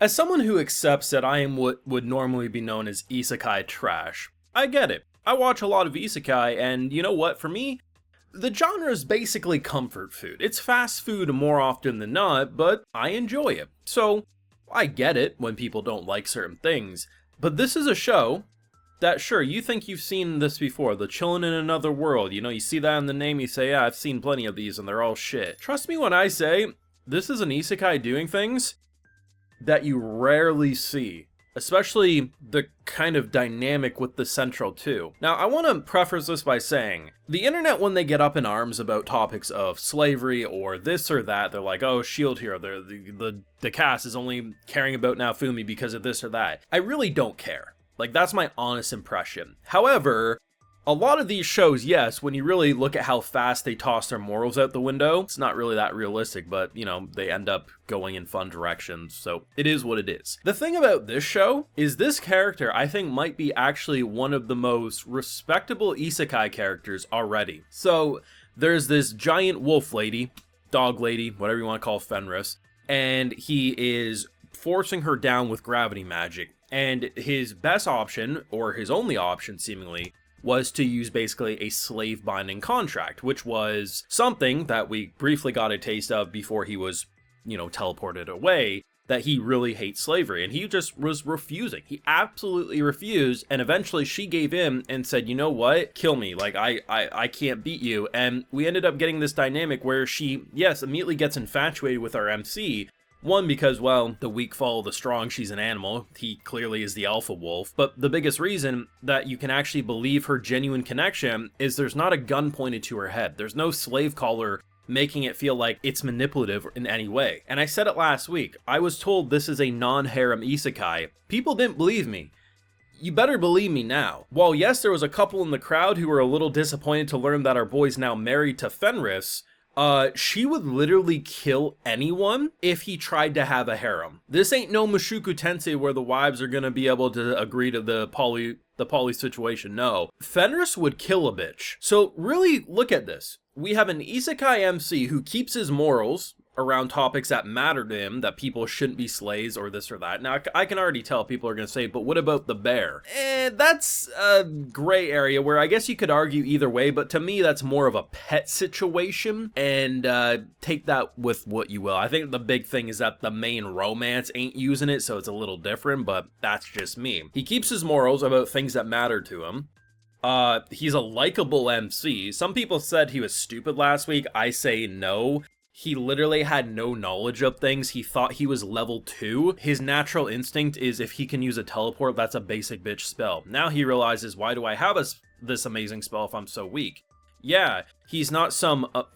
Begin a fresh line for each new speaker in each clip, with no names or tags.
As someone who accepts that I am what would normally be known as isekai trash, I get it. I watch a lot of isekai, and you know what, for me, the genre is basically comfort food. It's fast food more often than not, but I enjoy it. So, I get it when people don't like certain things, but this is a show that, sure, you think you've seen this before, the Chillin in Another World, you see that in the name, you say, yeah, I've seen plenty of these and they're all shit. Trust me when I say, this is an isekai doing things that you rarely see. Especially the kind of dynamic with the central two. Now, I want to preface this by saying, the internet, when they get up in arms about topics of slavery or this or that, they're like, oh, Shield Hero, the cast is only caring about Naofumi because of this or that. I really don't care. Like, that's my honest impression. However, a lot of these shows, yes, when you really look at how fast they toss their morals out the window, it's not really that realistic, but, they end up going in fun directions, so it is what it is. The thing about this show is this character, I think, might be actually one of the most respectable isekai characters already. So, there's this giant wolf lady, dog lady, whatever you want to call Fenris, and he is forcing her down with gravity magic, and his best option, or his only option, seemingly, was to use basically a slave binding contract, which was something that we briefly got a taste of before he was, teleported away, that he really hates slavery, and he just was refusing. He absolutely refused, and eventually she gave in and said, you know what, kill me, like, I can't beat you, and we ended up getting this dynamic where she, yes, immediately gets infatuated with our MC, one, because, well, the weak follow the strong, she's an animal, he clearly is the alpha wolf, but the biggest reason that you can actually believe her genuine connection is there's not a gun pointed to her head. There's no slave collar making it feel like it's manipulative in any way. And I said it last week, I was told this is a non-harem isekai. People didn't believe me. You better believe me now. While yes, there was a couple in the crowd who were a little disappointed to learn that our boy's now married to Fenris, she would literally kill anyone if he tried to have a harem. This ain't no Mushoku Tensei where the wives are gonna be able to agree to the poly situation. No. Fenris would kill a bitch. So really look at this. We have an isekai MC who keeps his morals around topics that matter to him, that people shouldn't be slaves or this or that. Now, I can already tell people are going to say, but what about the bear? That's a gray area where I guess you could argue either way, but to me, that's more of a pet situation, and take that with what you will. I think the big thing is that the main romance ain't using it, so it's a little different, but that's just me. He keeps his morals about things that matter to him. He's a likable MC. Some people said he was stupid last week. I say no. He literally had no knowledge of things. He thought he was level 2. His natural instinct is if he can use a teleport, that's a basic bitch spell. Now he realizes, why do I have this amazing spell if I'm so weak? Yeah, he's not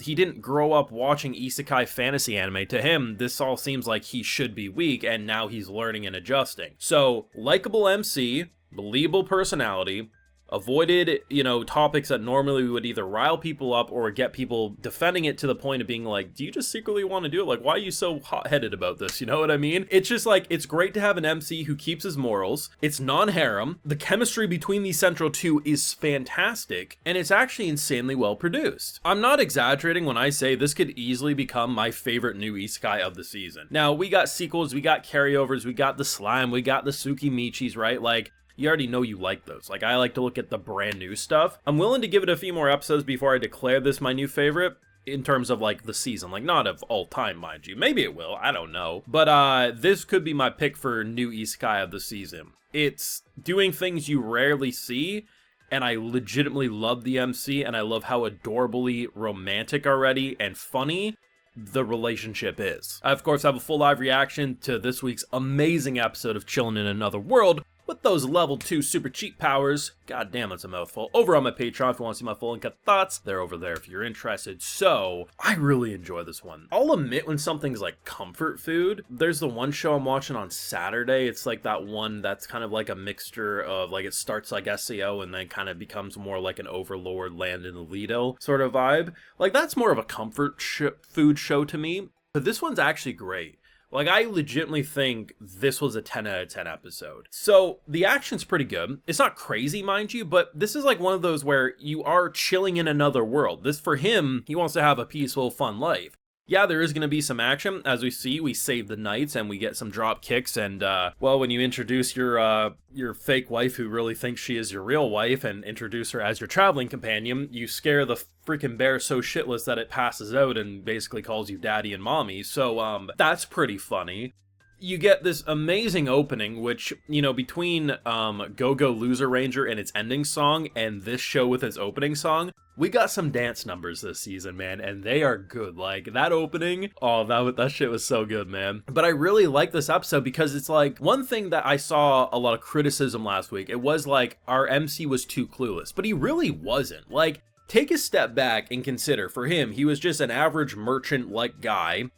he didn't grow up watching isekai fantasy anime. To him, this all seems like he should be weak, and now he's learning and adjusting. So, likable MC, believable personality, avoided, topics that normally would either rile people up or get people defending it to the point of being like, do you just secretly want to do it? Like, why are you so hot-headed about this? You know what I mean? It's just like, it's great to have an MC who keeps his morals. It's non-harem. The chemistry between these central two is fantastic, and it's actually insanely well produced. I'm not exaggerating when I say this could easily become my favorite new isekai of the season. Now, we got sequels, we got carryovers, we got the slime, we got the Tsukimichis, right? Like, you already know you like those. Like, I like to look at the brand new stuff. I'm willing to give it a few more episodes before I declare this my new favorite in terms of, like, the season. Like, not of all time, mind you. Maybe it will. I don't know. But, this could be my pick for new isekai of the season. It's doing things you rarely see, and I legitimately love the MC, and I love how adorably romantic already and funny the relationship is. I, of course, have a full live reaction to this week's amazing episode of Chillin in Another World, with those level 2 super cheat powers. God damn, it's a mouthful. Over on my Patreon if you want to see my full uncut thoughts. They're over there if you're interested. So, I really enjoy this one. I'll admit when something's like comfort food. There's the one show I'm watching on Saturday. It's like that one that's kind of like a mixture of, like, it starts like SEO and then kind of becomes more like an Overlord Land in Alito sort of vibe. Like, that's more of a comfort food show to me. But this one's actually great. Like, I legitimately think this was a 10 out of 10 episode. So, the action's pretty good. It's not crazy, mind you, but this is like one of those where you are chilling in another world. This, for him, he wants to have a peaceful, fun life. Yeah, there is going to be some action. As we see, we save the knights and we get some drop kicks. And, well, when you introduce your fake wife who really thinks she is your real wife and introduce her as your traveling companion, you scare the freaking bear so shitless that it passes out and basically calls you daddy and mommy. So, that's pretty funny. You get this amazing opening, which, you know, between Go-Go Loser Ranger and its ending song and this show with its opening song, we got some dance numbers this season, man, and they are good. Like, that opening, oh, that shit was so good, man. But I really like this episode because it's like, one thing that I saw a lot of criticism last week, it was like, our MC was too clueless, but he really wasn't. Like, take a step back and consider, for him, he was just an average merchant-like guy,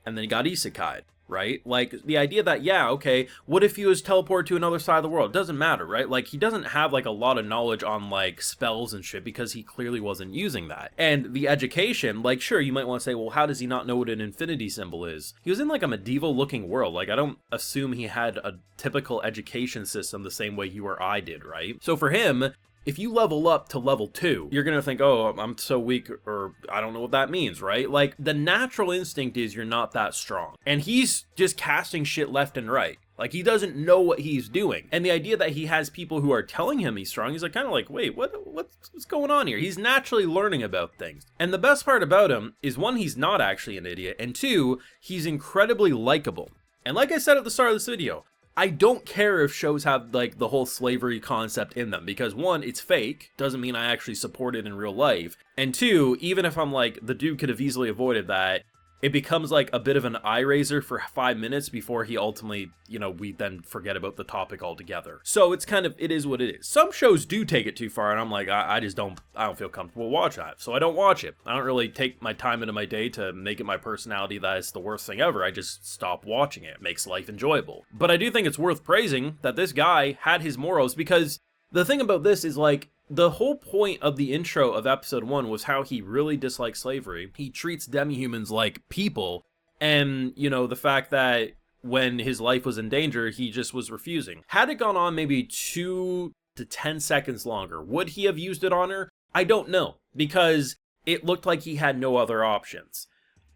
and then he got isekai'd. Right? Like, the idea that, yeah, okay, what if he was teleported to another side of the world? It doesn't matter, right? Like, he doesn't have, like, a lot of knowledge on, like, spells and shit because he clearly wasn't using that. And the education, like, sure, you might want to say, well, how does he not know what an infinity symbol is? He was in, like, a medieval-looking world. Like, I don't assume he had a typical education system the same way you or I did, right? So for him, if you level up to level 2, you're gonna think, oh, I'm so weak, or I don't know what that means, right? Like, the natural instinct is you're not that strong. And he's just casting shit left and right. Like, he doesn't know what he's doing. And the idea that he has people who are telling him he's strong, he's like, kind of like, wait, what's going on here? He's naturally learning about things. And the best part about him is, one, he's not actually an idiot, and two, he's incredibly likable. And like I said at the start of this video, I don't care if shows have, like, the whole slavery concept in them, because one, it's fake, doesn't mean I actually support it in real life, and two, even if I'm like, the dude could have easily avoided that, it becomes like a bit of an eye raiser for 5 minutes before he ultimately, you know, we then forget about the topic altogether. So it's kind of, it is what it is. Some shows do take it too far, and I'm like, I don't feel comfortable watching that, so I don't watch it. I don't really take my time into my day to make it my personality that it's the worst thing ever. I just stop watching it. It makes life enjoyable. But I do think it's worth praising that this guy had his morals, because the thing about this is, like, the whole point of the intro of episode 1 was how he really dislikes slavery. He treats demi-humans like people, and, you know, the fact that when his life was in danger, he just was refusing. Had it gone on maybe 2 to 10 seconds longer, would he have used it on her? I don't know, because it looked like he had no other options.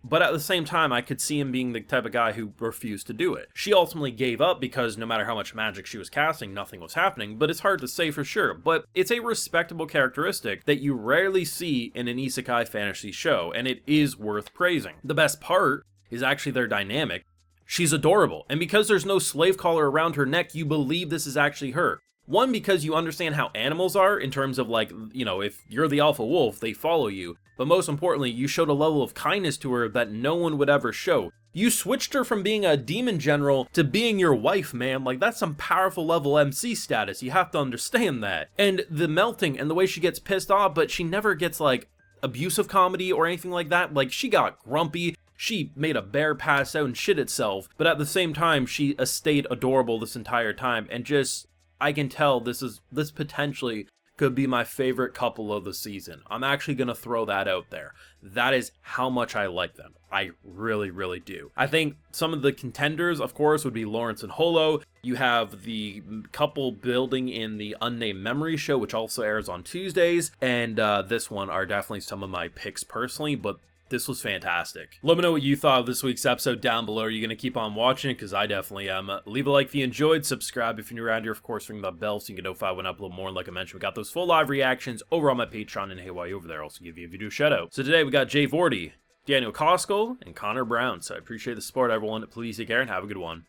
But at the same time, I could see him being the type of guy who refused to do it. She ultimately gave up because no matter how much magic she was casting, nothing was happening, but it's hard to say for sure. But it's a respectable characteristic that you rarely see in an isekai fantasy show, and it is worth praising. The best part is actually their dynamic. She's adorable, and because there's no slave collar around her neck, you believe this is actually her. One, because you understand how animals are in terms of, like, you know, if you're the alpha wolf, they follow you. But most importantly, you showed a level of kindness to her that no one would ever show. You switched her from being a demon general to being your wife, man. Like, that's some powerful level MC status. You have to understand that. And the melting and the way she gets pissed off, but she never gets, like, abusive comedy or anything like that. Like, she got grumpy. She made a bear pass out and shit itself. But at the same time, she stayed adorable this entire time. And just, I can tell this potentially could be my favorite couple of the season. I'm actually going to throw that out there. That is how much I like them. I really, really do. I think some of the contenders, of course, would be Lawrence and Holo. You have the couple building in the Unnamed Memory show, which also airs on Tuesdays. And this one are definitely some of my picks personally, but this was fantastic. Let me know what you thought of this week's episode down below. Are you going to keep on watching it? Because I definitely am. Leave a like if you enjoyed. Subscribe if you're new around here. Of course, ring the bell so you can notify when I upload more. And like I mentioned, we got those full live reactions over on my Patreon. And hey, while you're over there, I'll also give you a video shout out. So today we got Jay Vorty, Daniel Costco, and Connor Brown. So I appreciate the support, everyone. Please take care and have a good one.